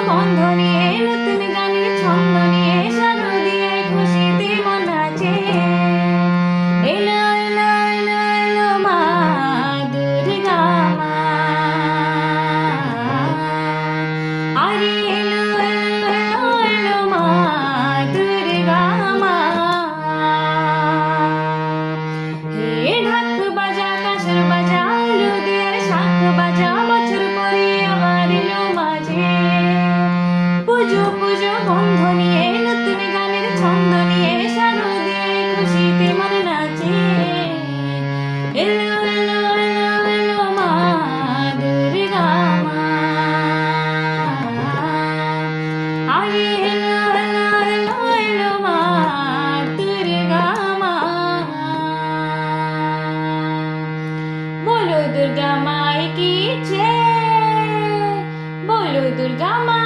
গন্ধ নিয়ে নতুন গানের ছন্দ নিয়ে শারদীয়ায় খুশিতে মন নাচে। এলো এলো এলো এলো মা দুর্গা মা, আরে এলো এলো এলো এলো মা দুর্গা মা। হে ঢাক বাজা কাঁসর বাজা উলু দিয়ার শাঁখ বাজা, বছর পরে আবার এলো মাঝে। পুজো পুজো গন্ধ নিয়ে নতুন গানের ছন্দ নিয়ে শারদীয়ায় খুশিতে মন নাচে। এলো এলো এলো এলো মা দুর্গা মা, আরে এলো এলো এলো এলো মা দুর্গা মা। बोलो दुर्गा माई की जय, बोलो दुर्गा माई।